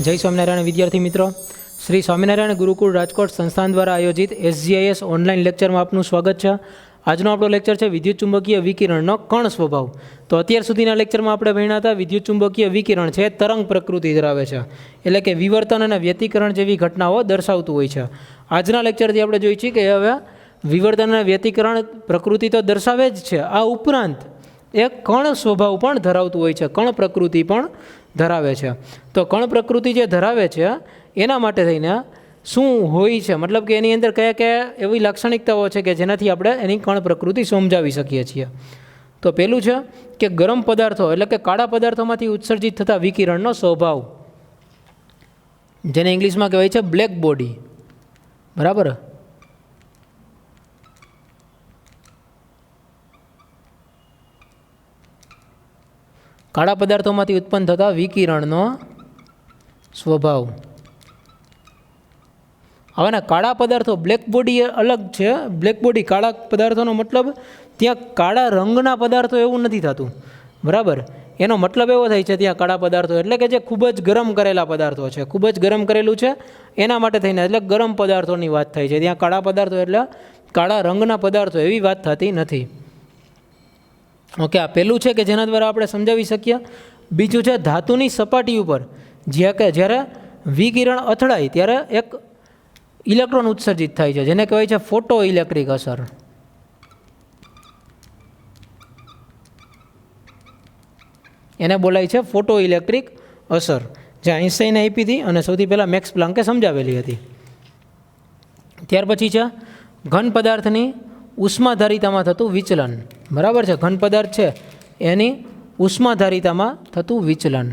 જય સ્વામિનારાયણ વિદ્યાર્થી મિત્રો, શ્રી સ્વામિનારાયણ ગુરુકુળ રાજકોટ સંસ્થાન દ્વારા આયોજિત SGIS ઓનલાઈન લેક્ચરમાં આપનું સ્વાગત છે. આજનો આપણો લેક્ચર છે વિદ્યુત ચુંબકીય વિકિરણનો કણ સ્વભાવ. તો અત્યાર સુધીના લેક્ચરમાં આપણે ભણ્યા હતા વિદ્યુત ચુંબકીય વિકિરણ છે તરંગ પ્રકૃતિ ધરાવે છે, એટલે કે વિવર્તન અને વ્યતિકરણ જેવી ઘટનાઓ દર્શાવતું હોય છે. આજના લેક્ચરથી આપણે જોઈએ છીએ કે હવે વિવર્તન અને વ્યતિકરણ પ્રકૃતિ તો દર્શાવે જ છે, આ ઉપરાંત એક કણ સ્વભાવ પણ ધરાવતું હોય છે, કણ પ્રકૃતિ પણ ધરાવે છે. તો કણ પ્રકૃતિ જે ધરાવે છે એના માટે થઈને શું હોય છે, મતલબ કે એની અંદર કયા કયા એવી લાક્ષણિકતાઓ છે કે જેનાથી આપણે એની કણ પ્રકૃતિ સમજાવી શકીએ છીએ. તો પહેલું છે કે ગરમ પદાર્થો એટલે કે કાળા પદાર્થોમાંથી ઉત્સર્જિત થતા વિકિરણનો સ્વભાવ, જેને ઇંગ્લિશમાં કહેવાય છે બ્લેક બોડી. બરાબર. કાળા પદાર્થોમાંથી ઉત્પન્ન થતા વિકિરણનો સ્વભાવ. હવે ને કાળા પદાર્થો, બ્લેક બોડી અલગ છે. બ્લેક બોડી કાળા પદાર્થોનો મતલબ ત્યાં કાળા રંગના પદાર્થો એવું નથી થતું. બરાબર. એનો મતલબ એવો થાય છે ત્યાં કાળા પદાર્થો એટલે કે જે ખૂબ જ ગરમ કરેલા પદાર્થો છે, ખૂબ જ ગરમ કરેલું છે એના માટે થઈને, એટલે ગરમ પદાર્થોની વાત થાય છે. ત્યાં કાળા પદાર્થો એટલે કાળા રંગના પદાર્થો એવી વાત થતી નથી. ઓકે, આ પહેલું છે કે જેના દ્વારા આપણે સમજાવી શકીએ. બીજું છે ધાતુની સપાટી ઉપર જ્યારે વિકિરણ અથડાય ત્યારે એક ઇલેક્ટ્રોન ઉત્સર્જિત થાય છે, જેને કહેવાય છે ફોટો ઇલેક્ટ્રિક અસર. એને બોલાય છે ફોટો ઇલેક્ટ્રિક અસર, જે આઈન્સ્ટાઈને આપી હતી અને સૌથી પહેલાં મેક્સ પ્લાન્કે સમજાવેલી હતી. ત્યાર પછી છે ઘન પદાર્થની ઉષ્માધારિતામાં થતું વિચલન. બરાબર છે, ઘન પદાર્થ છે એની ઉષ્માધારિતામાં થતું વિચલન.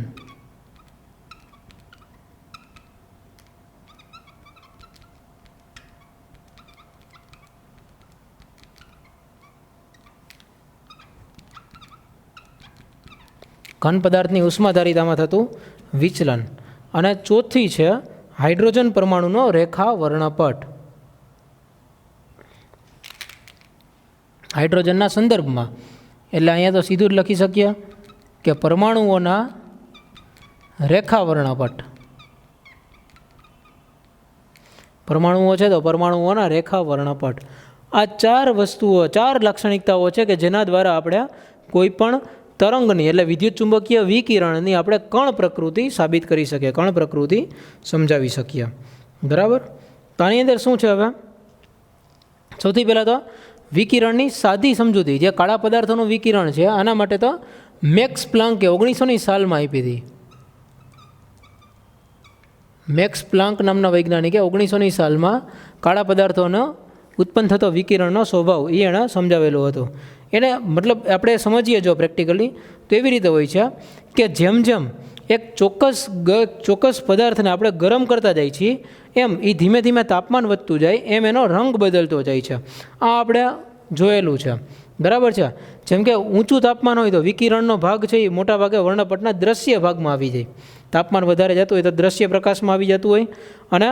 ઘન પદાર્થની ઉષ્માધારિતામાં થતું વિચલન. અને ચોથી છે હાઇડ્રોજન પરમાણુનો રેખા વર્ણપટ. હાઇડ્રોજનના સંદર્ભમાં, એટલે અહીંયા તો સીધું જ લખી શકીએ કે પરમાણુઓના રેખા વર્ણપટ. પરમાણુઓ છે તો પરમાણુઓના રેખા વર્ણપટ. આ ચાર વસ્તુઓ, ચાર લાક્ષણિકતાઓ છે કે જેના દ્વારા આપણે કોઈ પણ તરંગની એટલે વિદ્યુત ચુંબકીય વિકિરણની આપણે કણ પ્રકૃતિ સાબિત કરી શકીએ, કણ પ્રકૃતિ સમજાવી શકીએ. બરાબર. તો આની અંદર શું છે, હવે સૌથી પહેલાં તો વિકિરણની સાદી સમજૂતી, જે કાળા પદાર્થોનું વિકિરણ છે આના માટે તો મેક્સ પ્લાન્કે 1900ની સાલમાં આપી હતી. મેક્સ પ્લાન્ક નામના વૈજ્ઞાનિકે 1900ની સાલમાં કાળા પદાર્થોનો ઉત્પન્ન થતો વિકિરણનો સ્વભાવ એ એણે સમજાવેલો હતો. એને મતલબ આપણે સમજીએ જો પ્રેક્ટિકલી તો એવી રીતે હોય છે કે જેમ જેમ એક ચોક્કસ પદાર્થને આપણે ગરમ કરતા જાય છીએ એમ એ ધીમે ધીમે તાપમાન વધતું જાય એમ એનો રંગ બદલતો જાય છે. આ આપણે જોયેલું છે. બરાબર છે. જેમ કે ઊંચું તાપમાન હોય તો વિકિરણનો ભાગ છે એ મોટા ભાગે વર્ણપટના દ્રશ્ય ભાગમાં આવી જાય. તાપમાન વધારે જતું હોય તો દ્રશ્ય પ્રકાશમાં આવી જતું હોય, અને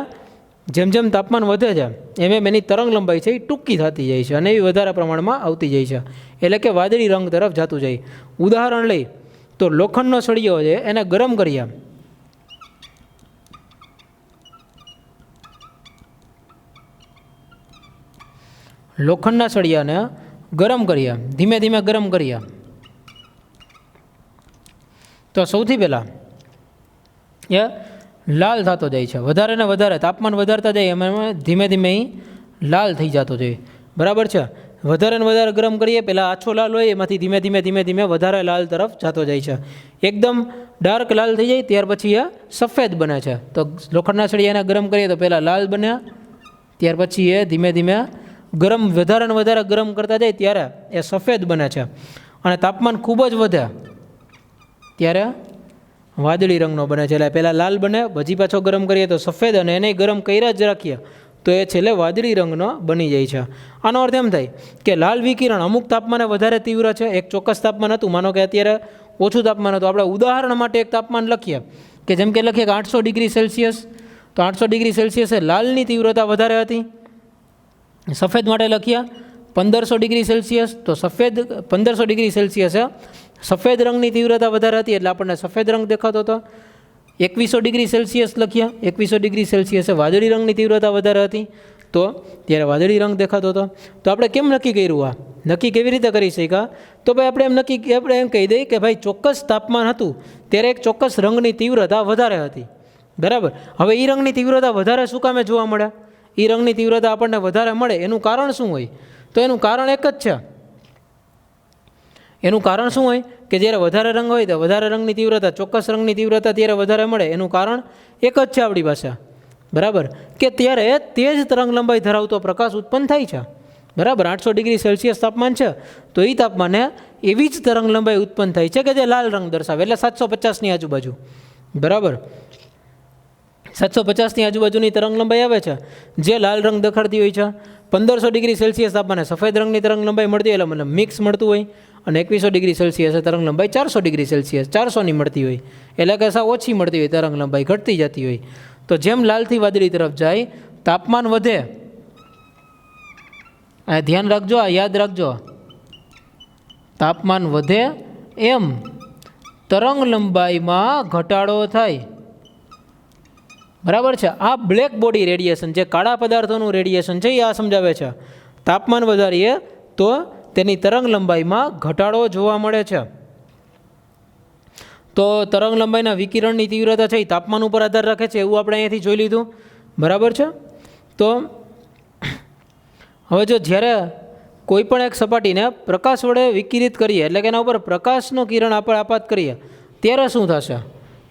જેમ જેમ તાપમાન વધે છે એમ એમ એની તરંગ લંબાઈ છે એ ટૂંકી થતી જાય છે અને એ વધારે પ્રમાણમાં આવતી જાય છે, એટલે કે વાદળી રંગ તરફ જતું જાય. ઉદાહરણ લઈ તો લોખંડનો સળિયો છે એને ગરમ કર્યા, લોખંડના સળિયાને ગરમ કર્યા, ધીમે ધીમે ગરમ કર્યા, તો સૌથી પહેલાં એ લાલ થતો જાય છે. વધારે ને વધારે તાપમાન વધારતા જાય એમ ધીમે ધીમે લાલ થઈ જતો જાય. બરાબર છે. વધારે ને વધારે ગરમ કરીએ, પહેલાં આછો લાલ હોય એમાંથી ધીમે ધીમે ધીમે ધીમે વધારે લાલ તરફ જતો જાય છે. એકદમ ડાર્ક લાલ થઈ જાય ત્યાર પછી એ સફેદ બને છે. તો લોખંડના સળિયાને ગરમ કરીએ તો પહેલાં લાલ બન્યા, ત્યાર પછી એ ધીમે ધીમે ગરમ, વધારે ને વધારે ગરમ કરતા જાય ત્યારે એ સફેદ બને છે. અને તાપમાન ખૂબ જ વધે ત્યારે વાદળી રંગનો બને છે. એટલે પહેલાં લાલ બને, પછી પાછો ગરમ કરીએ તો સફેદ, અને એને ગરમ કર્યા જ રાખીએ તો એ છેલ્લે વાદળી રંગનો બની જાય છે. આનો અર્થ એમ થાય કે લાલ વિકિરણ અમુક તાપમાને વધારે તીવ્ર છે. એક ચોક્કસ તાપમાન હતું, માનો કે અત્યારે ઓછું તાપમાન હતું, આપણે ઉદાહરણ માટે એક તાપમાન લખીએ કે જેમ કે લખીએ કે 800 ડિગ્રી સેલ્સિયસ, તો 800 ડિગ્રી સેલ્સિયસે લાલની તીવ્રતા વધારે હતી. સફેદ માટે લખ્યા 1500 ડિગ્રી સેલ્સિયસ, તો સફેદ 1500 ડિગ્રી સેલ્સિયસે સફેદ રંગની તીવ્રતા વધારે હતી એટલે આપણને સફેદ રંગ દેખાતો હતો. 2100 લખ્યા. 2100 વાદળી રંગની તીવ્રતા વધારે હતી, તો ત્યારે વાદળી રંગ દેખાતો હતો. તો આપણે કેમ નક્કી કર્યું? આ નક્કી કેવી રીતે કરી શક્યા? તો ભાઈ આપણે એમ કહી દઈએ કે ભાઈ ચોક્કસ તાપમાન હતું ત્યારે એક ચોક્કસ રંગની તીવ્રતા વધારે હતી, બરાબર. હવે એ રંગની તીવ્રતા વધારે શું કામે જોવા મળે? એ રંગની તીવ્રતા આપણને વધારે મળે એનું કારણ શું હોય? તો એનું કારણ એક જ છે. એનું કારણ શું હોય કે જ્યારે વધારે રંગ હોય તો વધારે રંગની તીવ્રતા, ચોક્કસ રંગની તીવ્રતા ત્યારે વધારે મળે. એનું કારણ એક જ છે આપણી પાસે, બરાબર, કે ત્યારે તે જ તરંગ લંબાઈ ધરાવતો પ્રકાશ ઉત્પન્ન થાય છે, બરાબર. 800 તાપમાન છે તો એ તાપમાને એવી જ તરંગ લંબાઈ ઉત્પન્ન થાય છે કે જે લાલ રંગ દર્શાવે, એટલે 750ની આજુબાજુ, બરાબર. 750ની આજુબાજુની તરંગ લંબાઈ આવે છે જે લાલ રંગ દેખાડતી હોય છે. 1500 તાપમાને સફેદ રંગની તરંગ લંબાઈ મળતી હોય, એટલે મતલબ મિક્સ મળતું હોય. અને 2100 તરંગ લંબાઈ 400 400ની મળતી હોય, એટલે કે સાવ ઓછી મળતી હોય, તરંગ લંબાઈ ઘટતી જતી હોય. તો જેમ લાલથી વાદળી તરફ જાય તાપમાન વધે, આ ધ્યાન રાખજો, આ યાદ રાખજો, તાપમાન વધે એમ તરંગ લંબાઈમાં ઘટાડો થાય, બરાબર છે. આ બ્લેક બોડી રેડિયેશન, જે કાળા પદાર્થોનું રેડિયેશન છે, એ આ સમજાવે છે. તાપમાન વધારીએ તો તેની તરંગ લંબાઈમાં ઘટાડો જોવા મળે છે. તો તરંગ લંબાઈના વિકિરણની તીવ્રતા છે એ તાપમાન ઉપર આધાર રાખે છે, એવું આપણે અહીંયાથી જોઈ લીધું, બરાબર છે. તો હવે જો જ્યારે કોઈ પણ એક સપાટીને પ્રકાશ વડે વિકિરિત કરીએ, એટલે કે એના ઉપર પ્રકાશનું કિરણ આપણે આપાત કરીએ, ત્યારે શું થશે?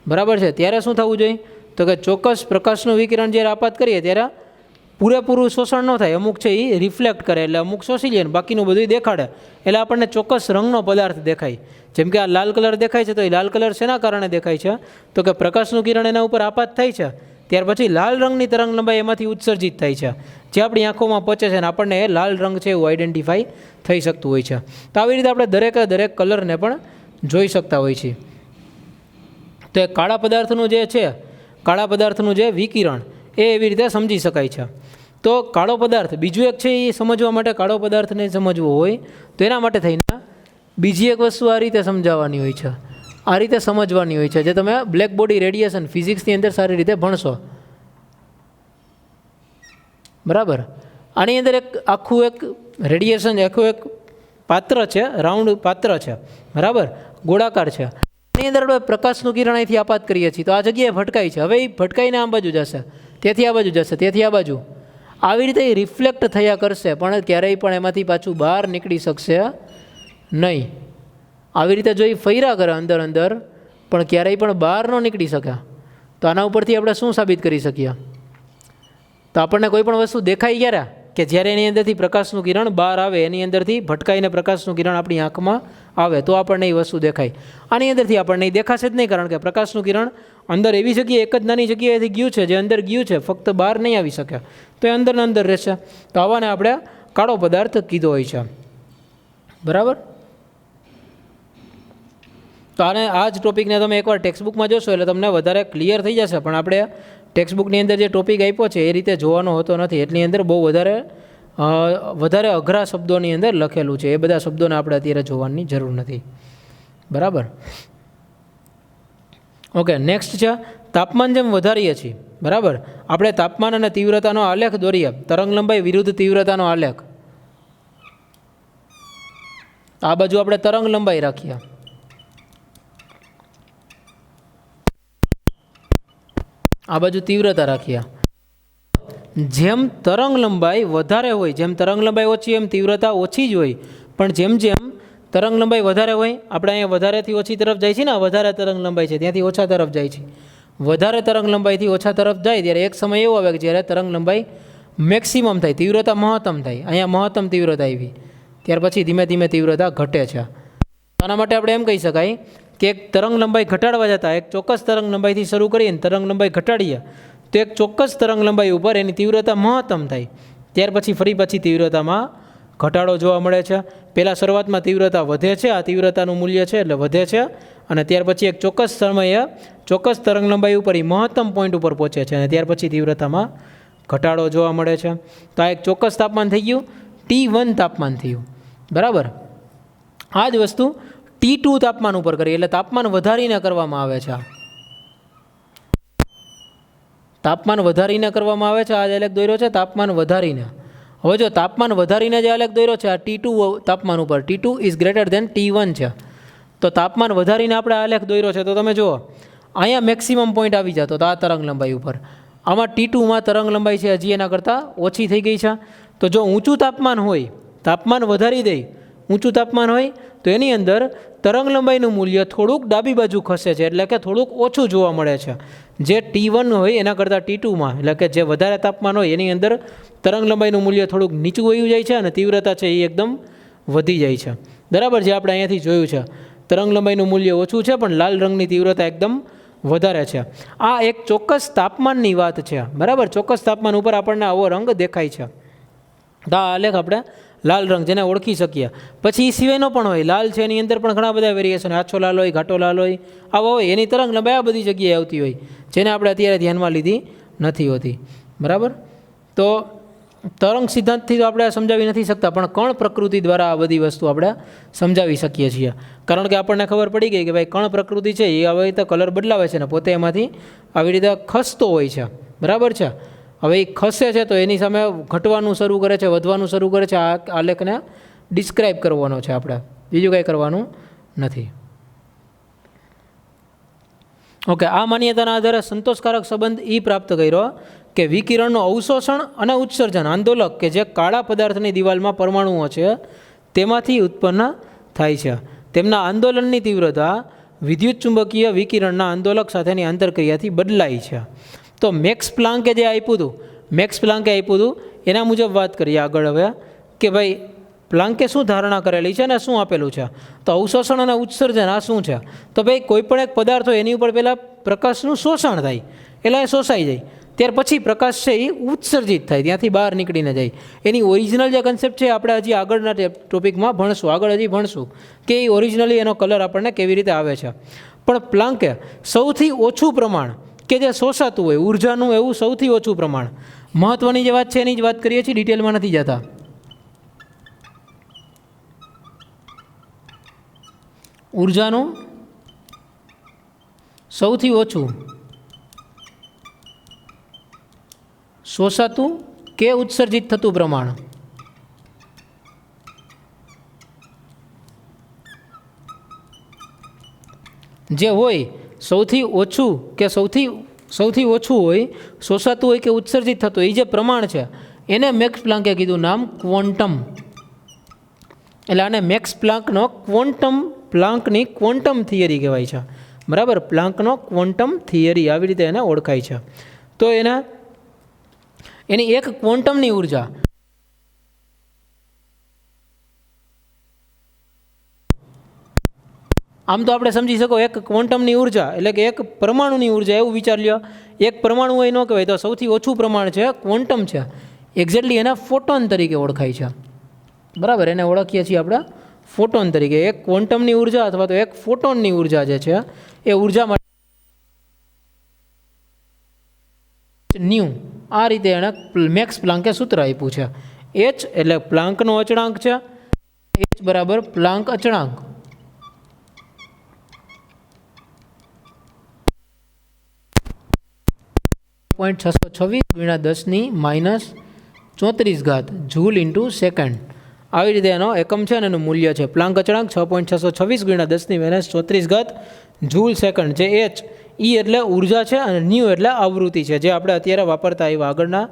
બરાબર છે. ત્યારે શું થવું જોઈએ? તો કે ચોક્કસ પ્રકાશનું વિકિરણ જ્યારે આપાત કરીએ ત્યારે પૂરેપૂરું શોષણ ન થાય, અમુક છે એ રિફ્લેક્ટ કરે, એટલે અમુક શોષી લે, બાકીનું બધું દેખાડે, એટલે આપણને ચોક્કસ રંગનો પદાર્થ દેખાય. જેમ કે આ લાલ કલર દેખાય છે, તો એ લાલ કલર શેના કારણે દેખાય છે? તો કે પ્રકાશનું કિરણ એના ઉપર આપાત થાય છે, ત્યાર પછી લાલ રંગની તરંગ લંબાઈ એમાંથી ઉત્સર્જિત થાય છે, જે આપણી આંખોમાં પહોંચે છે અને આપણને એ લાલ રંગ છે એવું આઈડેન્ટિફાઈ થઈ શકતું હોય છે. તો આવી રીતે આપણે દરેક કલરને પણ જોઈ શકતા હોય છે. તો એ કાળા પદાર્થનું જે છે, કાળા પદાર્થનું જે વિકિરણ એ એવી રીતે સમજી શકાય છે. તો કાળો પદાર્થ બીજું એક છે, એ સમજવા માટે કાળો પદાર્થને સમજવો હોય તો એના માટે થઈને બીજી એક વસ્તુ આ રીતે સમજાવવાની હોય છે, આ રીતે સમજવાની હોય છે, જે તમે બ્લેક બોડી રેડિયેશન ફિઝિક્સની અંદર સારી રીતે ભણશો, બરાબર. આની અંદર આખું એક રેડિયેશન, આખું એક પાત્ર છે, રાઉન્ડ પાત્ર છે, બરાબર, ગોળાકાર છે. એની અંદર આપણે પ્રકાશનું કિરણ અહીંથી આપાત કરીએ છીએ, તો આ જગ્યાએ ભટકાય છે. હવે એ ભટકાઈને આ બાજુ જશે, તેથી આ બાજુ જશે, તેથી આ બાજુ, આવી રીતે એ રિફ્લેક્ટ થયા કરશે, પણ ક્યારેય પણ એમાંથી પાછું બહાર નીકળી શકશે નહીં. આવી રીતે જો એ ફર્યા કરે અંદર અંદર, પણ ક્યારેય પણ બહાર ન નીકળી શકે. તો આના ઉપરથી આપણે શું સાબિત કરી શકીએ? તો આપણને કોઈ પણ વસ્તુ દેખાય ક્યારે? કે જ્યારે એની અંદરથી પ્રકાશનું કિરણ બહાર આવે, એની અંદરથી ભટકાઈને પ્રકાશનું કિરણ આપણી આંખમાં આવે, તો આપણને એ વસ્તુ દેખાય. આની અંદરથી આપણને એ દેખાશે જ નહીં, કારણ કે પ્રકાશનું કિરણ અંદર એવી જગ્યાએ, એક જ નાની જગ્યાએથી ગયું છે, જે અંદર ગયું છે, ફક્ત બહાર નહીં આવી શકે, તો એ અંદરના અંદર રહેશે. તો આવાને આપણે કાળો પદાર્થ કીધો હોય છે, બરાબર. તો આને આ જ ટોપિકને તમે એકવાર ટેક્સ્ટબુકમાં જોશો એટલે તમને વધારે ક્લિયર થઈ જશે, પણ આપણે ટેક્સ્ટબુકની અંદર જે ટોપિક આપ્યો છે એ રીતે જોવાનો હોતો નથી. એટલી અંદર બહુ વધારે અઘરા શબ્દોની અંદર લખેલું છે, એ બધા શબ્દોને આપણે અત્યારે જોવાની જરૂર નથી, બરાબર. ઓકે, નેક્સ્ટ છે તાપમાન જેમ વધારીએ છીએ, બરાબર, આપણે તાપમાન અને તીવ્રતાનો આલેખ દોરીએ, તરંગ લંબાઈ વિરુદ્ધ તીવ્રતાનો આલેખ. આ બાજુ આપણે તરંગ લંબાઈ રાખીએ, આ બાજુ તીવ્રતા રાખીએ. જેમ તરંગ લંબાઈ વધારે હોય, જેમ તરંગ લંબાઈ ઓછી એમ તીવ્રતા ઓછી જ હોય, પણ જેમ જેમ તરંગ લંબાઈ વધારે હોય, આપણે અહીંયા વધારેથી ઓછી તરફ જાય છે ને, વધારે તરંગ લંબાઈ છે ત્યાંથી ઓછા તરફ જાય છે, વધારે તરંગ લંબાઈથી ઓછા તરફ જાય ત્યારે એક સમય એવો આવે કે જ્યારે તરંગ લંબાઈ મેક્સિમમ થાય, તીવ્રતા મહત્તમ થાય. અહીંયા મહત્તમ તીવ્રતા આવી, ત્યાર પછી ધીમે ધીમે તીવ્રતા ઘટે છે. આના માટે આપણે એમ કહી શકાય કે એક તરંગ લંબાઈ ઘટાડવા જતાં એક ચોક્કસ તરંગ લંબાઈથી શરૂ કરીએ ને તરંગ લંબાઈ ઘટાડીએ તો એક ચોક્કસ તરંગ લંબાઈ ઉપર એની તીવ્રતા મહત્તમ થાય, ત્યાર પછી તીવ્રતામાં ઘટાડો જોવા મળે છે. પહેલાં શરૂઆતમાં તીવ્રતા વધે છે, આ તીવ્રતાનું મૂલ્ય છે એટલે વધે છે, અને ત્યાર પછી એક ચોક્કસ સમયે ચોક્કસ તરંગ લંબાઈ ઉપર એ મહત્તમ પોઈન્ટ ઉપર પહોંચે છે, અને ત્યાર પછી તીવ્રતામાં ઘટાડો જોવા મળે છે. તો આ એક ચોક્કસ તાપમાન થઈ ગયું, T1 તાપમાન થયું, બરાબર. આ જ વસ્તુ T2 તાપમાન ઉપર કરીએ એટલે તાપમાન વધારીને કરવામાં આવે છે. તાપમાન વધારીને કરવામાં આવે છે. આ આલેખ દોર્યો છે તાપમાન વધારીને. હવે જો તાપમાન વધારીને જે આલેખ દોર્યો છે આ T2 તાપમાન ઉપર, T2 is greater than T1 છે. તો તાપમાન વધારીને આપણે આલેખ દોર્યો છે. તો તમે જુઓ અહીંયા મેક્સિમમ પોઈન્ટ આવી જતો તો આ તરંગ લંબાઈ ઉપર. આમાં T2માં તરંગ લંબાઈ છે હજી એના કરતાં ઓછી થઈ ગઈ છે. તો જો ઊંચું તાપમાન હોય, તાપમાન વધારી દે, ઊંચું તાપમાન હોય તો એની અંદર તરંગ લંબાઈનું મૂલ્ય થોડુંક ડાબી બાજુ ખસે છે, એટલે કે થોડુંક ઓછું જોવા મળે છે. જે T1 હોય એના કરતાં T2માં, એટલે કે જે વધારે તાપમાન હોય એની અંદર તરંગ લંબાઈનું મૂલ્ય થોડુંક નીચું વયું જાય છે અને તીવ્રતા છે એ એકદમ વધી જાય છે. બરાબર, જે આપણે અહીંયાથી જોયું છે તરંગ લંબાઈનું મૂલ્ય ઓછું છે પણ લાલ રંગની તીવ્રતા એકદમ વધારે છે. આ એક ચોક્કસ તાપમાનની વાત છે. બરાબર, ચોક્કસ તાપમાન ઉપર આપણને આવો રંગ દેખાય છે. તો આ આલેખ આપણે લાલ રંગ જેને ઓળખી શકીએ. પછી એ સિવાયનો પણ હોય, લાલ છે એની અંદર પણ ઘણા બધા વેરિએશન, આછો લાલ હોય, ઘાટો લાલ હોય, આવા હોય. એની તરંગ લંબાઈ આ બધી જગ્યાએ આવતી હોય જેને આપણે અત્યારે ધ્યાનમાં લીધી નથી હોતી. બરાબર, તો તરંગ સિદ્ધાંતથી તો આપણે સમજાવી નથી શકતા, પણ કણ પ્રકૃતિ દ્વારા આ બધી વસ્તુ આપણે સમજાવી શકીએ છીએ. કારણ કે આપણને ખબર પડી ગઈ કે ભાઈ કણ પ્રકૃતિ છે એ આવી રીતે કલર બદલાવે છે ને પોતે એમાંથી આવી રીતે ખસતો હોય છે. બરાબર છે, હવે એ ખસે છે તો એની સામે ઘટવાનું શરૂ કરે છે, વધવાનું શરૂ કરે છે. આ આલેખને ડિસ્ક્રાઇબ કરવાનો છે આપણે, બીજું કંઈ કરવાનું નથી. ઓકે, આ માન્યતાના આધારે સંતોષકારક સંબંધ એ પ્રાપ્ત કર્યો કે વિકિરણનું અવશોષણ અને ઉત્સર્જન આંદોલક કે જે કાળા પદાર્થની દિવાલમાં પરમાણુઓ છે તેમાંથી ઉત્પન્ન થાય છે. તેમના આંદોલનની તીવ્રતા વિદ્યુત ચુંબકીય વિકિરણના આંદોલક સાથેની આંતરક્રિયાથી બદલાય છે. તો મેક્સ પ્લાન્કે જે આપ્યું હતું, મેક્સ પ્લાન્કે આપ્યું હતું એના મુજબ વાત કરીએ આગળ હવે કે ભાઈ પ્લાન્કે શું ધારણા કરેલી છે અને શું આપેલું છે. તો અવશોષણ અને ઉત્સર્જન આ શું છે? તો ભાઈ કોઈ પણ એક પદાર્થ હોય એની ઉપર પહેલાં પ્રકાશનું શોષણ થાય, એટલે એ શોષાઈ જાય, ત્યાર પછી પ્રકાશ છે એ ઉત્સર્જિત થાય, ત્યાંથી બહાર નીકળીને જાય. એની ઓરિજિનલ જે કન્સેપ્ટ છે આપણે હજી આગળના ટોપિકમાં ભણશું, આગળ હજી ભણશું કે એ ઓરિજિનલી એનો કલર આપણને કેવી રીતે આવે છે. પણ પ્લાન્કે સૌથી ઓછું પ્રમાણ કે જે શોષાતું હોય ઉર્જાનું, એવું સૌથી ઓછું પ્રમાણ, મહત્ત્વની જે વાત છે એની જ વાત કરીએ છીએ, ડિટેલમાં નથી જતા. ઉર્જાનું સૌથી ઓછું શોષાતું કે ઉત્સર્જિત થતું પ્રમાણ જે હોય સૌથી ઓછું કે સૌથી ઓછું હોય, શોષાતું હોય કે ઉત્સર્જિત થતું એ જે પ્રમાણ છે એને મેક્સ પ્લાન્કે કીધું નામ ક્વોન્ટમ. એટલે આને મેક્સ પ્લાન્કનો પ્લાન્કની ક્વોન્ટમ થિયરી કહેવાય છે. બરાબર, પ્લાન્કનો ક્વોન્ટમ થિયરી આવી રીતે એને ઓળખાય છે. તો એની એક ક્વોન્ટમની ઉર્જા આમ તો આપણે સમજી શકો એક ક્વોન્ટમની ઉર્જા એટલે કે એક પરમાણુની ઉર્જા, એવું વિચાર લ્યો. એક પરમાણુ હોય ન કહેવાય, તો સૌથી ઓછું પ્રમાણ છે ક્વોન્ટમ છે. એક્ઝેક્ટલી એના ફોટોન તરીકે ઓળખાય છે. બરાબર, એને ઓળખીએ છીએ આપણે ફોટોન તરીકે. એક ક્વોન્ટમની ઉર્જા અથવા તો એક ફોટોનની ઉર્જા જે છે એ ઉર્જા માટે ન્યુ આ રીતે એણે મેક્સ પ્લાન્કે સૂત્ર આપ્યું છે. એચ એટલે પ્લાન્કનો અચળાંક છે, એચ બરાબર પ્લાન્ક અચળાંક. (626×10⁻34) જૂલ ઇન્ટુ સેકન્ડ. આવી રીતે એનો એકમ છે અને એનું મૂલ્ય છે. પ્લાન્ક અચળાંક 6.626×10⁻34 જૂલ સેકન્ડ. જે એચ ઈ એટલે ઉર્જા છે અને ન્યુ એટલે આવૃત્તિ છે, જે આપણે અત્યારે વાપરતા આવ્યા. આગળના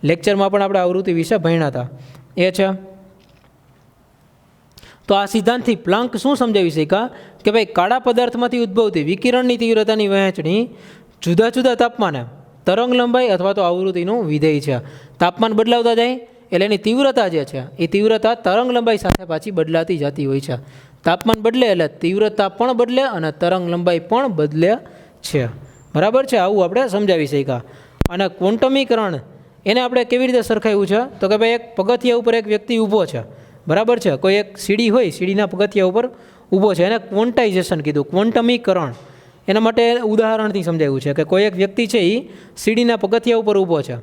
લેક્ચરમાં પણ આપણે આવૃત્તિ વિશે ભણ્યા હતા એ છે. તો આ સિદ્ધાંતથી પ્લાન્ક શું સમજાવી શક્યા કે ભાઈ કાળા પદાર્થમાંથી ઉદ્ભવતી વિકિરણની તીવ્રતાની વહેંચણી જુદા જુદા તાપમાને તરંગ લંબાઈ અથવા તો આવૃત્તિનું વિધેય છે. તાપમાન બદલાવતા જાય એટલે એની તીવ્રતા જે છે એ તીવ્રતા તરંગ લંબાઈ સાથે પાછી બદલાતી જતી હોય છે. તાપમાન બદલે એટલે તીવ્રતા પણ બદલે અને તરંગ લંબાઈ પણ બદલે છે. બરાબર છે, આવું આપણે સમજાવી શક્યા. અને ક્વોન્ટમીકરણ એને આપણે કેવી રીતે સરખાવ્યું છે તો કે ભાઈ એક પગથિયા ઉપર એક વ્યક્તિ ઊભો છે. બરાબર છે, કોઈ એક સીડી હોય, સીડીના પગથિયા ઉપર ઊભો છે, એને ક્વોન્ટાઇઝેશન કીધું, ક્વોન્ટમીકરણ. એના માટે ઉદાહરણથી સમજાવ્યું છે કે કોઈ એક વ્યક્તિ છે એ સીડીના પગથિયા ઉપર ઊભો છે,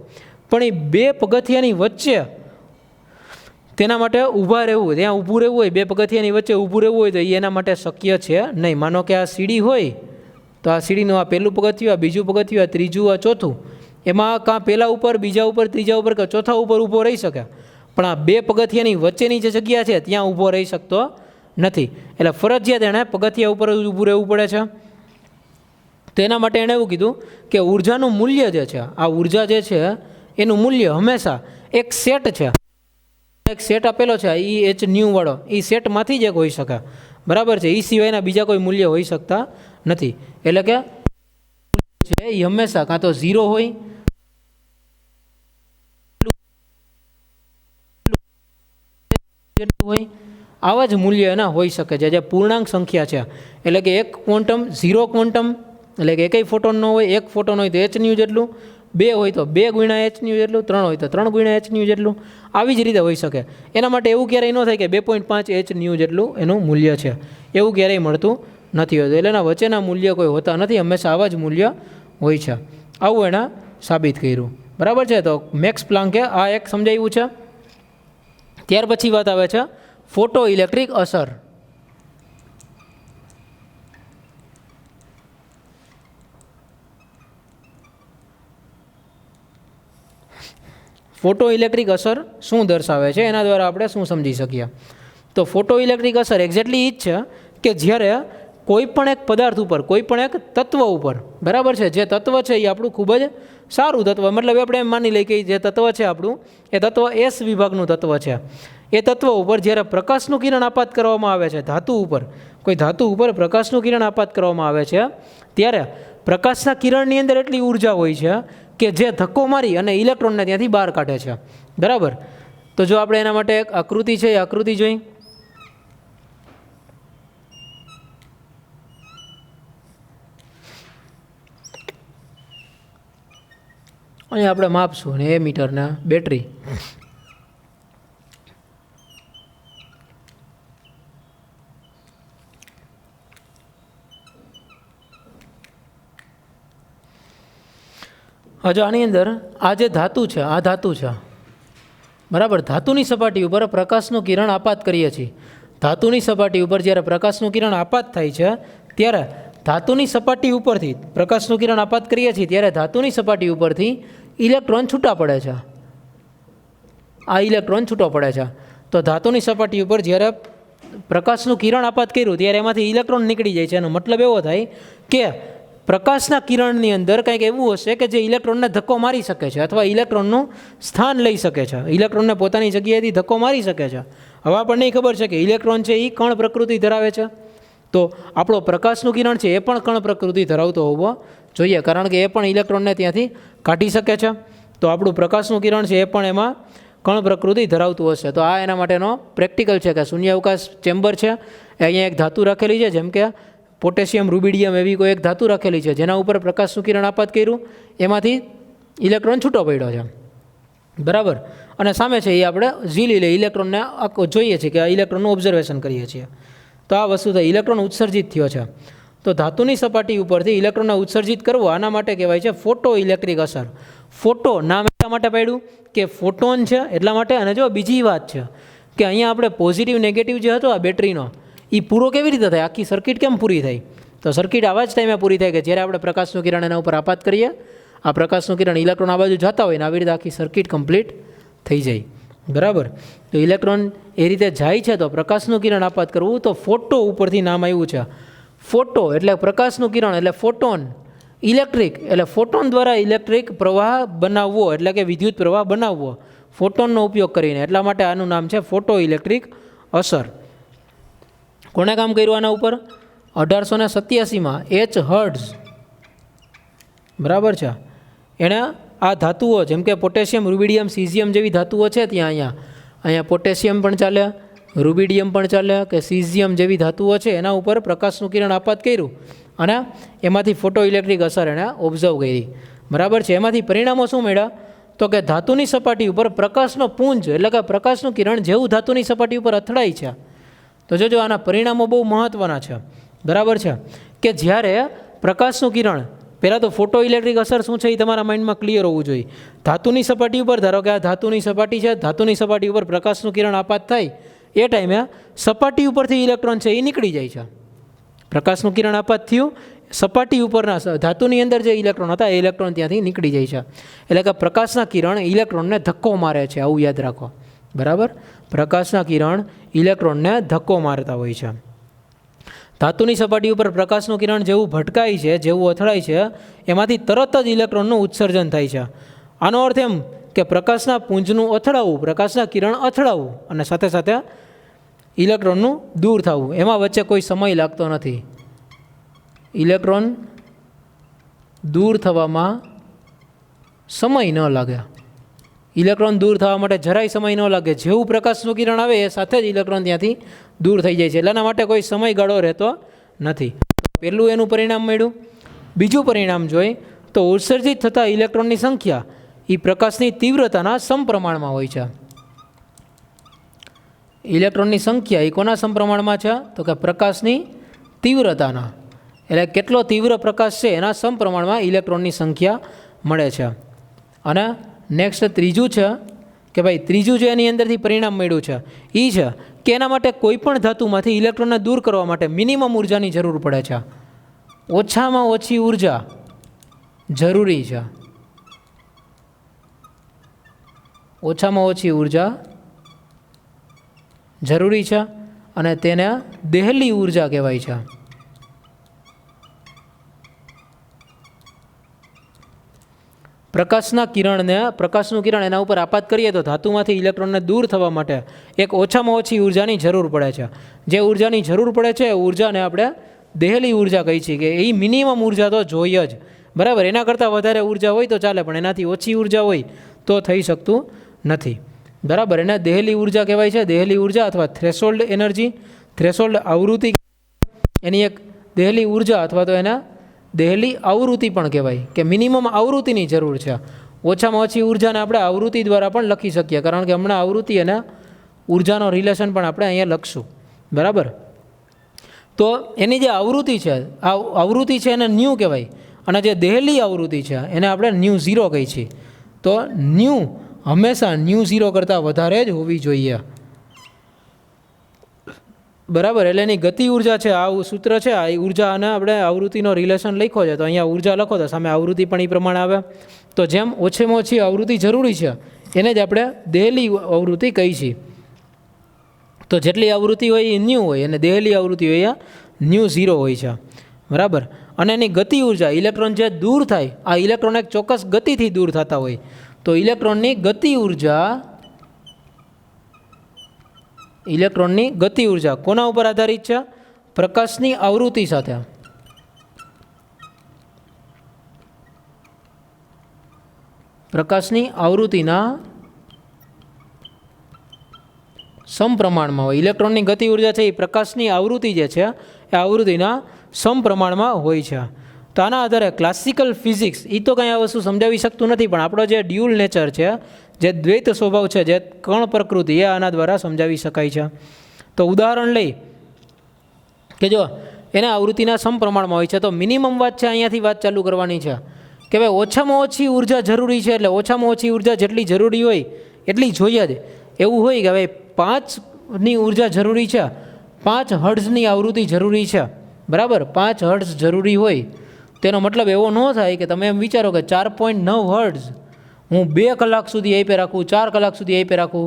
પણ એ બે પગથિયાની વચ્ચે તેના માટે ઊભા રહેવું, ત્યાં ઊભું રહેવું હોય, બે પગથિયાની વચ્ચે ઊભું રહેવું હોય તો એ એના માટે શક્ય છે નહીં. માનો કે આ સીડી હોય તો આ સીડીનું આ પહેલું પગથિયું, આ બીજું પગથિયું, આ ત્રીજું, આ ચોથું, એમાં કાં પહેલાં ઉપર, બીજા ઉપર, ત્રીજા ઉપર કે ચોથા ઉપર ઊભો રહી શકે, પણ આ બે પગથિયાની વચ્ચેની જે જગ્યા છે ત્યાં ઊભો રહી શકતો નથી. એટલે ફરજિયાત એણે પગથિયા ઉપર ઊભું રહેવું પડે છે. તો એના માટે એણે એવું કીધું કે ઉર્જાનું મૂલ્ય જે છે, આ ઉર્જા જે છે એનું મૂલ્ય હંમેશા એક સેટ છે, એક સેટ આપેલો છે Ehν વાળો, એ સેટમાંથી જ એક હોઈ શકે. બરાબર છે. એ સિવાયના બીજા કોઈ મૂલ્ય હોઈ શકતા નથી. એટલે કે છે એ હંમેશા કાં તો 0 હોય, હોય, આવા જ મૂલ્ય એના હોઈ શકે છે જે પૂર્ણાંક સંખ્યા છે. એટલે કે એક ક્વોન્ટમ, 0 ક્વોન્ટમ, એટલે કે એકય ફોટોન ન હોય, એક ફોટોન હોય તો hν જેટલું, 2 હોય તો 2 ગુણ્યા hν જેટલું, 3 હોય તો 3 ગુણ્યા hν જેટલું, આવી જ રીતે હોઈ શકે. એના માટે એવું ક્યારેય ન થાય કે 2.5 hν જેટલું એનું મૂલ્ય છે, એવું ક્યારેય મળતું નથી હોતું. એટલે એના વચ્ચેના મૂલ્ય કોઈ હોતા નથી, હંમેશા આવા જ મૂલ્ય હોય છે. આવું એણે સાબિત કર્યું. બરાબર છે. તો મેક્સ પ્લાન્કે આ એક સમજાવ્યું છે. ત્યાર પછી વાત આવે છે ફોટો ઇલેક્ટ્રિક અસર. ફોટો ઇલેક્ટ્રિક અસર શું દર્શાવે છે, એના દ્વારા આપણે શું સમજી શકીએ? તો ફોટો ઇલેક્ટ્રિક અસર એક્ઝેક્ટલી એ જ છે કે જ્યારે કોઈ પણ એક પદાર્થ ઉપર, કોઈ પણ એક તત્વ ઉપર, બરાબર છે, જે તત્વ છે એ આપણું ખૂબ જ સારું તત્વ, મતલબ આપણે એમ માની લઈએ કે જે તત્વ છે આપણું, એ તત્વ S વિભાગનું તત્વ છે. એ તત્વ ઉપર જ્યારે પ્રકાશનું કિરણ આપાત કરવામાં આવે છે, ધાતુ ઉપર, કોઈ ધાતુ ઉપર પ્રકાશનું કિરણ આપાત કરવામાં આવે છે, ત્યારે પ્રકાશના કિરણની અંદર એટલી ઉર્જા હોય છે કે જે ધક્કો મારી અને ઇલેક્ટ્રોનને ત્યાંથી બહાર કાઢે છે. બરાબર. તો જો આપણે એના માટે એક આકૃતિ છે, એ આકૃતિ જોઈ. અહીંયા આપણે માપશું ને એ મીટરના બેટરી. હજુ આની અંદર આ જે ધાતુ છે, આ ધાતુ છે, બરાબર. ધાતુની સપાટી ઉપર પ્રકાશનું કિરણ આપાત કરીએ છીએ. ધાતુની સપાટી ઉપર જ્યારે પ્રકાશનું કિરણ આપાત થાય છે ત્યારે ધાતુની સપાટી ઉપરથી પ્રકાશનું કિરણ આપાત કરીએ છીએ ત્યારે ધાતુની સપાટી ઉપરથી ઇલેક્ટ્રોન છૂટા પડે છે. આ ઇલેક્ટ્રોન છૂટો પડે છે. તો ધાતુની સપાટી ઉપર જ્યારે પ્રકાશનું કિરણ આપાત કર્યું ત્યારે એમાંથી ઇલેક્ટ્રોન નીકળી જાય છે. એનો મતલબ એવો થાય કે પ્રકાશના કિરણની અંદર કંઈક એવું હશે કે જે ઇલેક્ટ્રોનને ધક્કો મારી શકે છે અથવા ઇલેક્ટ્રોનનું સ્થાન લઈ શકે છે, ઇલેક્ટ્રોનને પોતાની જગ્યાએથી ધક્કો મારી શકે છે. હવે આપણને ખબર છે કે ઇલેક્ટ્રોન છે એ કણ પ્રકૃતિ ધરાવે છે, તો આપણો પ્રકાશનું કિરણ છે એ પણ કણ પ્રકૃતિ ધરાવતો હોવો જોઈએ, કારણ કે એ પણ ઇલેક્ટ્રોનને ત્યાંથી કાઢી શકે છે. તો આપણું પ્રકાશનું કિરણ છે એ પણ એમાં કણ પ્રકૃતિ ધરાવતું હશે. તો આ એના માટેનો પ્રેક્ટિકલ છે કે શૂન્યાવકાશ ચેમ્બર છે, અહીંયા એક ધાતુ રાખેલી છે, જેમ કે પોટેશિયમ, રૂબિડિયમ એવી કોઈ એક ધાતુ રાખેલી છે, જેના ઉપર પ્રકાશનું કિરણ આપાત કર્યું, એમાંથી ઇલેક્ટ્રોન છૂટો પડ્યો છે. બરાબર. અને સામે છે એ આપણે ઝીલી લઈએ, ઇલેક્ટ્રોનને જોઈએ છીએ કે આ ઇલેક્ટ્રોનનું ઓબ્ઝર્વેશન કરીએ છીએ. તો આ વસ્તુ થઈ, ઇલેક્ટ્રોન ઉત્સર્જિત થયો છે. તો ધાતુની સપાટી ઉપરથી ઇલેક્ટ્રોનને ઉત્સર્જિત કરવો, આના માટે કહેવાય છે ફોટો ઇલેક્ટ્રિક અસર. ફોટો નામ એટલા માટે પાડ્યું કે ફોટોન છે એટલા માટે. અને જો બીજી વાત છે કે અહીંયા આપણે પોઝિટિવ નેગેટિવ જે હતો આ બેટરીનો, એ પૂરો કેવી રીતે થાય, આખી સર્કિટ કેમ પૂરી થઈ? તો સર્કિટ આવા જ ટાઈમે પૂરી થાય કે જ્યારે આપણે પ્રકાશનું કિરણ એના ઉપર આપાત કરીએ, આ પ્રકાશનું કિરણ ઇલેક્ટ્રોન આ બાજુ જતા હોય ને આવી રીતે આખી સર્કિટ કમ્પ્લીટ થઈ જાય. બરાબર. તો ઇલેક્ટ્રોન એ રીતે જાય છે, તો પ્રકાશનું કિરણ આપાત કરવું, તો ફોટો ઉપરથી નામ આવ્યું છે. ફોટો એટલે પ્રકાશનું કિરણ, એટલે ફોટોન. ઇલેક્ટ્રિક એટલે ફોટોન દ્વારા ઇલેક્ટ્રિક પ્રવાહ બનાવવો, એટલે કે વિદ્યુત પ્રવાહ બનાવવો ફોટોનનો ઉપયોગ કરીને. એટલા માટે આનું નામ છે ફોટો ઇલેક્ટ્રિક અસર. કોણે કામ કર્યું આના ઉપર? 1887માં H. હર્ટ્ઝ. બરાબર છે. એણે આ ધાતુઓ જેમ કે પોટેશિયમ, રૂબિડિયમ, સીઝિયમ જેવી ધાતુઓ છે ત્યાં અહીંયા પોટેશિયમ પણ ચાલે, રૂબિડિયમ પણ ચાલે કે સીઝિયમ જેવી ધાતુઓ છે એના ઉપર પ્રકાશનું કિરણ આપાત કર્યું અને એમાંથી ફોટો ઇલેક્ટ્રિક અસર એણે ઓબ્ઝર્વ કરી. બરાબર છે. એમાંથી પરિણામો શું મળ્યા? તો કે ધાતુની સપાટી ઉપર પ્રકાશનો પુંજ એટલે કે પ્રકાશનું કિરણ જેવું ધાતુની સપાટી ઉપર અથડાય છે. તો જોજો આના પરિણામો બહુ મહત્ત્વના છે. બરાબર છે. કે જ્યારે પ્રકાશનું કિરણ, પહેલાં તો ફોટો ઇલેક્ટ્રિક અસર શું છે એ તમારા માઇન્ડમાં ક્લિયર હોવું જોઈએ. ધાતુની સપાટી ઉપર, ધારો કે આ ધાતુની સપાટી છે, ધાતુની સપાટી ઉપર પ્રકાશનું કિરણ આપાત થાય એ ટાઈમે સપાટી ઉપરથી ઇલેક્ટ્રોન છે એ નીકળી જાય છે. પ્રકાશનું કિરણ આપાત થયું સપાટી ઉપરના ધાતુની અંદર જે ઇલેક્ટ્રોન હતા એ ઇલેક્ટ્રોન ત્યાંથી નીકળી જાય છે. એટલે કે પ્રકાશના કિરણ ઇલેક્ટ્રોનને ધક્કો મારે છે, આવું યાદ રાખો. બરાબર, પ્રકાશના કિરણ ઇલેક્ટ્રોનને ધક્કો મારતા હોય છે. ધાતુની સપાટી ઉપર પ્રકાશનું કિરણ જેવું ભટકાય છે, જેવું અથડાય છે, એમાંથી તરત જ ઇલેક્ટ્રોનનું ઉત્સર્જન થાય છે. આનો અર્થ એમ કે પ્રકાશના પુંજનું અથડાવવું, પ્રકાશના કિરણ અથડાવવું અને સાથે સાથે ઇલેક્ટ્રોનનું દૂર થવું, એમાં વચ્ચે કોઈ સમય લાગતો નથી. ઇલેક્ટ્રોન દૂર થવામાં સમય ન લાગે. ઇલેક્ટ્રોન દૂર થવા માટે જરાય સમય ન લાગે. જેવું પ્રકાશનું કિરણ આવે એ સાથે જ ઇલેક્ટ્રોન ત્યાંથી દૂર થઈ જાય છે. એટલાના માટે કોઈ સમયગાળો રહેતો નથી. પહેલું એનું પરિણામ મળ્યું. બીજું પરિણામ જોઈ તો ઉત્સર્જિત થતા ઇલેક્ટ્રોનની સંખ્યા એ પ્રકાશની તીવ્રતાના સમપ્રમાણમાં હોય છે. ઇલેક્ટ્રોનની સંખ્યા એ કોના સમપ્રમાણમાં છે? તો કે પ્રકાશની તીવ્રતાના. એટલે કેટલો તીવ્ર પ્રકાશ છે એના સમપ્રમાણમાં ઇલેક્ટ્રોનની સંખ્યા મળે છે. અને નેક્સ્ટ ત્રીજું છે કે ભાઈ ત્રીજું જે એની અંદરથી પરિણામ મળ્યું છે એ છે કે એના માટે કોઈ પણ ધાતુમાંથી ઇલેક્ટ્રોનને દૂર કરવા માટે મિનિમમ ઉર્જાની જરૂર પડે છે. ઓછામાં ઓછી ઉર્જા જરૂરી છે. ઓછામાં ઓછી ઉર્જા જરૂરી છે અને તેને દેહલી ઉર્જા કહેવાય છે. પ્રકાશનું કિરણ એના ઉપર આપાત કરીએ તો ધાતુમાંથી ઇલેક્ટ્રોનને દૂર થવા માટે એક ઓછામાં ઓછી ઉર્જાની જરૂર પડે છે. જે ઉર્જાની જરૂર પડે છે એ ઉર્જાને આપણે દેહલી ઉર્જા કહી છીએ કે એ મિનિમમ ઉર્જા તો જોઈએ જ. બરાબર, એના કરતાં વધારે ઉર્જા હોય તો ચાલે, પણ એનાથી ઓછી ઉર્જા હોય તો થઈ શકતું નથી. બરાબર, એને દેહલી ઉર્જા કહેવાય છે. દેહલી ઉર્જા અથવા થ્રેશોલ્ડ એનર્જી, થ્રેશોલ્ડ આવૃત્તિ, એની એક દેહલી ઉર્જા અથવા તો એના દેહલી આવૃત્તિ પણ કહેવાય કે મિનિમમ આવૃત્તિની જરૂર છે. ઓછામાં ઓછી ઉર્જાને આપણે આવૃત્તિ દ્વારા પણ લખી શકીએ, કારણ કે હમણાં આવૃત્તિ અને ઉર્જાનો રિલેશન પણ આપણે અહીંયા લખશું. બરાબર, તો એની જે આવૃત્તિ છે, આ આવૃત્તિ છે એને ન્યૂ કહેવાય, અને જે દેહલી આવૃત્તિ છે એને આપણે ન્યૂ ઝીરો કહીએ છીએ. તો ન્યૂ હંમેશા ન્યૂ ઝીરો કરતાં વધારે જ હોવી જોઈએ. બરાબર, એટલે એની ગતિ ઉર્જા છે, આ સૂત્ર છે, આ ઉર્જા અને આપણે આવૃત્તિનો રિલેશન લખ્યો છે. તો અહીંયા ઉર્જા લખો તો સામે આવૃત્તિ પણ એ પ્રમાણે આવે. તો જેમ ઓછામાં ઓછી આવૃત્તિ જરૂરી છે એને જ આપણે દેહલી આવૃત્તિ કહી છીએ. તો જેટલી આવૃત્તિ હોય એ ન્યૂ હોય અને દેહલી આવૃત્તિ હોય એ ન્યૂ ઝીરો હોય છે. બરાબર, અને એની ગતિ ઉર્જા, ઇલેક્ટ્રોન જે દૂર થાય, આ ઇલેક્ટ્રોન એક ચોક્કસ ગતિથી દૂર થતા હોય, તો ઇલેક્ટ્રોનની ગતિ ઉર્જા કોના ઉપર આધારિત છે? પ્રકાશની આવૃત્તિ સાથે. પ્રકાશની આવૃત્તિના સમપ્રમાણમાં હોય. ઇલેક્ટ્રોનની ગતિ ઉર્જા છે એ પ્રકાશની આવૃત્તિ જે છે એ આવૃત્તિના સમપ્રમાણમાં હોય છે. તો આના આધારે ક્લાસિકલ ફિઝિક્સ એ તો કંઈ આ વસ્તુ સમજાવી શકતું નથી, પણ આપણો જે ડ્યુઅલ નેચર છે, જે દ્વૈત સ્વભાવ છે, જે કણ પ્રકૃતિ, એ આના દ્વારા સમજાવી શકાય છે. તો ઉદાહરણ લઈ કે જો એના આવૃત્તિના સમપ્રમાણમાં હોય છે, તો મિનિમમ વાત છે અહીંયાથી વાત ચાલુ કરવાની છે કે ભાઈ ઓછામાં ઓછી ઉર્જા જરૂરી છે, એટલે ઓછામાં ઓછી ઉર્જા જેટલી જરૂરી હોય એટલી જોઈએ જ. એવું હોય કે ભાઈ 5ની ઉર્જા જરૂરી છે, 5 હર્ટ્ઝની આવૃત્તિ જરૂરી છે. બરાબર, 5 હર્ટ્ઝ જરૂરી હોય તેનો મતલબ એવો ન થાય કે તમે એમ વિચારો કે 4.9 હર્ટ્ઝ હું 2 કલાક સુધી આપે રાખું, 4 કલાક સુધી આપે રાખું.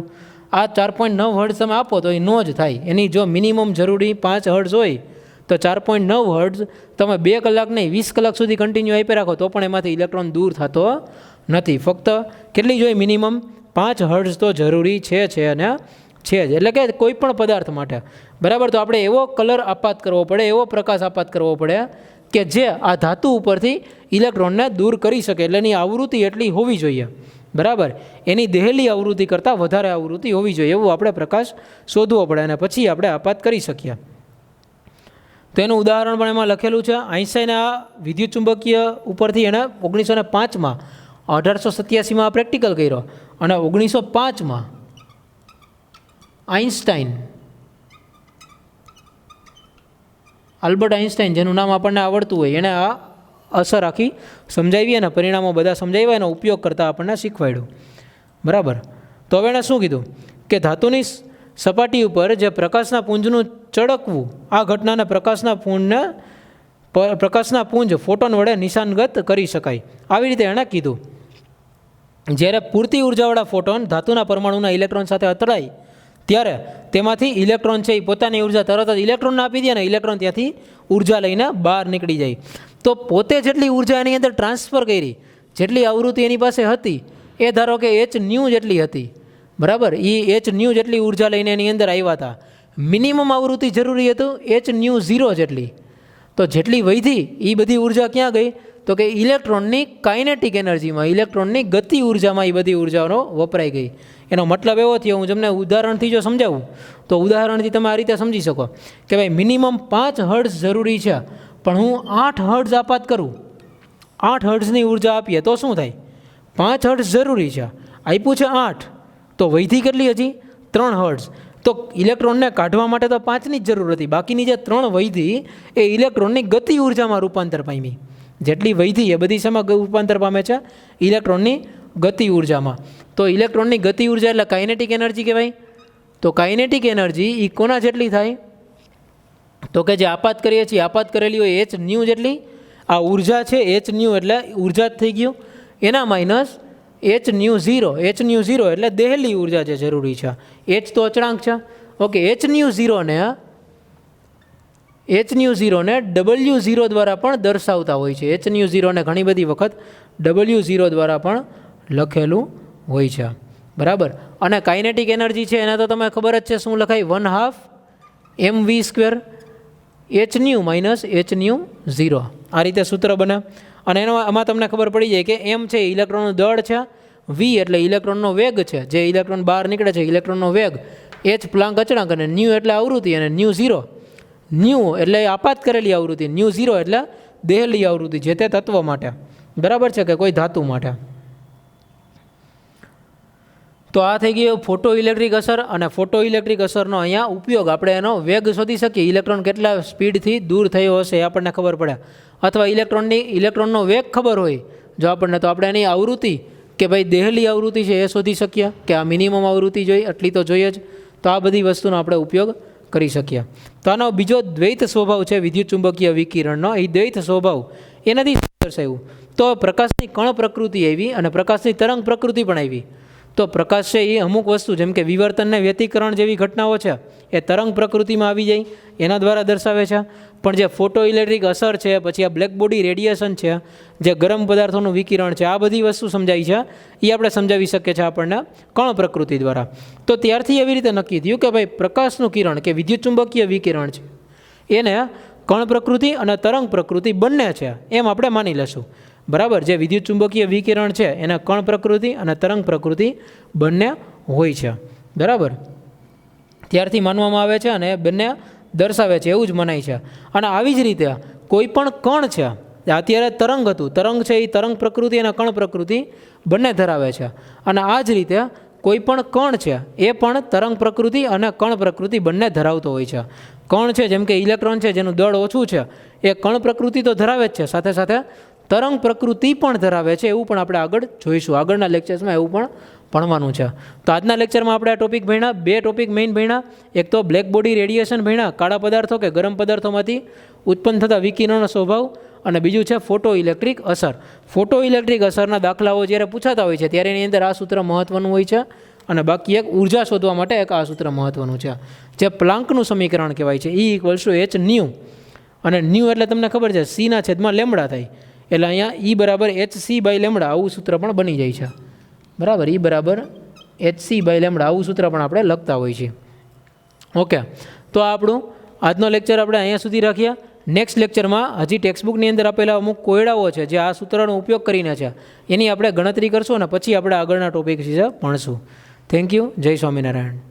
આ 4.9 હર્ટ્ઝ તમે આપો તો એ ન જ થાય. એની જો મિનિમમ જરૂરી 5 હર્ટ્ઝ હોય તો 4.9 હર્ટ્ઝ તમે 2 કલાક નહીં 20 કલાક સુધી કન્ટિન્યુ આપી રાખો તો પણ એમાંથી ઇલેક્ટ્રોન દૂર થતો નથી. ફક્ત કેટલી જોઈએ? મિનિમમ 5 હર્ટ્ઝ તો જરૂરી છે અને છે જ. એટલે કે કોઈ પણ પદાર્થ માટે. બરાબર, તો આપણે એવો કલર આપાત કરવો પડે, એવો પ્રકાશ આપાત કરવો પડે કે જે આ ધાતુ ઉપરથી ઇલેક્ટ્રોનને દૂર કરી શકે. એટલે એની આવૃત્તિ એટલી હોવી જોઈએ. બરાબર, એની દેહલી આવૃત્તિ કરતાં વધારે આવૃત્તિ હોવી જોઈએ, એવું આપણે પ્રકાશ શોધવો પડે અને પછી આપણે આપાત કરી શકીએ. તો એનું ઉદાહરણ પણ એમાં લખેલું છે. આઈન્સ્ટાઈને આ વિદ્યુત ચુંબકીય ઉપરથી એને 1905માં 1887માં આ પ્રેક્ટિકલ કર્યો અને 1905માં આલ્બર્ટ આઇન્સ્ટાઈન, જેનું નામ આપણને આવડતું હોય, એણે આ અસર આખી સમજાવી અને પરિણામો બધા સમજાવ્યા, એનો ઉપયોગ કરતાં આપણને શીખવાડ્યું. બરાબર, તો હવે એણે શું કીધું કે ધાતુની સપાટી ઉપર જે પ્રકાશના પુંજનું ચળકવું, આ ઘટનાને પ્રકાશના પુંજને પ્રકાશના પુંજ ફોટોન વડે નિશાનગત કરી શકાય. આવી રીતે એણે કીધું. જ્યારે પૂરતી ઉર્જાવાળા ફોટોન ધાતુના પરમાણુના ઇલેક્ટ્રોન સાથે અથડાય ત્યારે તેમાંથી ઇલેક્ટ્રોન છે એ પોતાની ઉર્જા તરત જ ઇલેક્ટ્રોનને આપી દે અને ઇલેક્ટ્રોન ત્યાંથી ઉર્જા લઈને બહાર નીકળી જાય. તો પોતે જેટલી ઉર્જા એની અંદર ટ્રાન્સફર કરી, જેટલી આવૃત્તિ એની પાસે હતી એ ધારો કે h ન્યૂ જેટલી હતી, બરાબર, એ h ન્યૂ જેટલી ઉર્જા લઈને એની અંદર આવ્યા હતા. મિનિમમ આવૃત્તિ જરૂરી હતું h ન્યૂ 0 જેટલી. તો જેટલી વધી એ બધી ઉર્જા ક્યાં ગઈ? તો કે ઇલેક્ટ્રોનની કાઇનેટિક એનર્જીમાં, ઇલેક્ટ્રોનની ગતિ ઉર્જામાં એ બધી ઉર્જાનો વપરાઈ ગઈ. એનો મતલબ એવો થયો, હું તમને ઉદાહરણથી જો સમજાવું તો ઉદાહરણથી તમે આ રીતે સમજી શકો કે ભાઈ મિનિમમ 5 હર્ટ્ઝ જરૂરી છે, પણ હું 8 હર્ટ્ઝ આપાત કરું, 8 હર્ટ્ઝની ઉર્જા આપીએ તો શું થાય? 5 હર્ટ્ઝ જરૂરી છે, આપ્યું છે 8, તો વૈધી કેટલી હજી? 3 હર્ટ્ઝ. તો ઇલેક્ટ્રોનને કાઢવા માટે તો 5ની જ જરૂર હતી, બાકીની જે 3 વૈધી એ ઇલેક્ટ્રોનની ગતિ ઉર્જામાં રૂપાંતર પામી. જેટલી વૈધી એ બધી શેમાં રૂપાંતર પામે છે? ઇલેક્ટ્રોનની ગતિ ઉર્જામાં. તો ઇલેક્ટ્રોનની ગતિ ઉર્જા એટલે કાઇનેટિક એનર્જી કહેવાય. તો કાઇનેટિક એનર્જી એ કોના જેટલી થાય? તો કે જે આપાત કરીએ છીએ, આપાત કરેલી હોય h ન્યૂ જેટલી. આ ઉર્જા છે h ન્યૂ એટલે ઉર્જા જ થઈ ગયું, એના minus h new 0. h new 0 એટલે દેહેલી ઉર્જા જે જરૂરી છે. h તો અચળાંક છે. ઓકે, h ન્યૂ 0 ને W0 દ્વારા પણ દર્શાવતા હોય છે. h ન્યૂ 0 ને ઘણી બધી વખત W0 દ્વારા પણ લખેલું હોય છે, બરાબર. અને કાઇનેટિક એનર્જી છે એને તો તમે ખબર જ છે, શું લખાય? 1/2 mv² h new minus h new 0. આ રીતે સૂત્ર બને. અને આમાં તમને ખબર પડી જાય કે m છે ઇલેક્ટ્રોનનું દળ છે, v એટલે ઇલેક્ટ્રોનનો વેગ છે, જે ઇલેક્ટ્રોન બહાર નીકળે છે ઇલેક્ટ્રોનનો વેગ, h પ્લાન્ક અચળાંક, અને ન્યૂ એટલે આવૃત્તિ, અને ન્યૂ 0, ન્યૂ એટલે આપાત કરેલી આવૃત્તિ, ન્યૂ 0 એટલે દેહેલી આવૃત્તિ જે તે તત્વ માટે, બરાબર છે, કે કોઈ ધાતુ માટે. તો આ થઈ ગઈ ફોટો ઇલેક્ટ્રિક અસર. અને ફોટો ઇલેક્ટ્રિક અસરનો અહીંયા ઉપયોગ, આપણે એનો વેગ શોધી શકીએ, ઇલેક્ટ્રોન કેટલા સ્પીડથી દૂર થયો હશે એ આપણને ખબર પડે, અથવા ઇલેક્ટ્રોનનો વેગ ખબર હોય જો આપણને, તો આપણે એની આવૃત્તિ કે ભાઈ દેહેલી આવૃત્તિ છે એ શોધી શકીએ કે આ મિનિમમ આવૃત્તિ જોઈએ, આટલી તો જોઈએ જ. તો આ બધી વસ્તુનો આપણે ઉપયોગ કરી શકીએ. તો આનો બીજો દ્વૈત સ્વભાવ છે વિદ્યુત ચુંબકીય વિકિરણનો. એ દ્વૈત સ્વભાવ એનાથી દર્શાવ્યું. તો પ્રકાશની કણ પ્રકૃતિ આવી અને પ્રકાશની તરંગ પ્રકૃતિ પણ આવી. તો પ્રકાશ છે એ અમુક વસ્તુ જેમ કે વિવર્તનને વ્યતિકરણ જેવી ઘટનાઓ છે એ તરંગ પ્રકૃતિમાં આવી જાય, એના દ્વારા દર્શાવે છે. પણ જે ફોટો ઇલેક્ટ્રિક અસર છે, પછી આ બ્લેક બોડી રેડિયેશન છે, જે ગરમ પદાર્થોનું વિકિરણ છે, આ બધી વસ્તુ સમજાય છે એ આપણે સમજાવી શકીએ છીએ આપણને કણ પ્રકૃતિ દ્વારા. તો ત્યારથી એવી રીતે નક્કી થયું કે ભાઈ પ્રકાશનું કિરણ કે વિદ્યુત ચુંબકીય વિકિરણ છે એને કણ પ્રકૃતિ અને તરંગ પ્રકૃતિ બંને છે એમ આપણે માની લેશું, બરાબર. જે વિદ્યુત ચુંબકીય વિકિરણ છે એને કણ પ્રકૃતિ અને તરંગ પ્રકૃતિ બંને હોય છે, બરાબર. ત્યારથી માનવામાં આવે છે અને બંને દર્શાવે છે એવું જ મનાય છે. અને આવી જ રીતે કોઈ પણ કણ છે, અત્યારે તરંગ હતું, તરંગ છે એ તરંગ પ્રકૃતિ અને કણ પ્રકૃતિ બંને ધરાવે છે. અને આ જ રીતે કોઈ પણ કણ છે એ પણ તરંગ પ્રકૃતિ અને કણ પ્રકૃતિ બંને ધરાવતો હોય છે. કણ છે જેમ કે ઇલેક્ટ્રોન છે જેનું દળ ઓછું છે એ કણ પ્રકૃતિ તો ધરાવે જ છે, સાથે સાથે તરંગ પ્રકૃતિ પણ ધરાવે છે. એવું પણ આપણે આગળ જોઈશું, આગળના લેક્ચર્સમાં એવું પણ ભણવાનું છે. તો આજના લેક્ચરમાં આપણે આ ટોપિક ભણ્યા, 2 ટોપિક મેઇન ભણ્યા. એક તો બ્લેક બોડી રેડિયેશન ભણ્યા, કાળા પદાર્થો કે ગરમ પદાર્થોમાંથી ઉત્પન્ન થતા વિકિરણનો સ્વભાવ, અને બીજું છે ફોટો ઇલેક્ટ્રિક અસર. ફોટો ઇલેક્ટ્રિક અસરના દાખલાઓ જ્યારે પૂછાતા હોય છે ત્યારે એની અંદર આ સૂત્ર મહત્ત્વનું હોય છે, અને બાકી એક ઉર્જા શોધવા માટે એક આ સૂત્ર મહત્ત્વનું છે, જે પ્લાન્કનું સમીકરણ કહેવાય છે, E = h ન્યૂ. અને ન્યૂ એટલે તમને ખબર છે c/λ થાય, એટલે અહીંયા E = hc/λ આવું સૂત્ર પણ બની જાય છે, બરાબર. E = hc/λ આવું સૂત્ર પણ આપણે લખતા હોઈએ છીએ. ઓકે, તો આપણું આજનો લેક્ચર આપણે અહીંયા સુધી રાખીએ. નેક્સ્ટ લેક્ચરમાં હજી ટેક્સ્ટબુકની અંદર આપેલા અમુક કોયડાઓ છે જે આ સૂત્રનો ઉપયોગ કરીને છે, એની આપણે ગણતરી કરશું અને પછી આપણે આગળના ટોપિક વિશે ભણશું. Thank you. જય સ્વામિનારાયણ.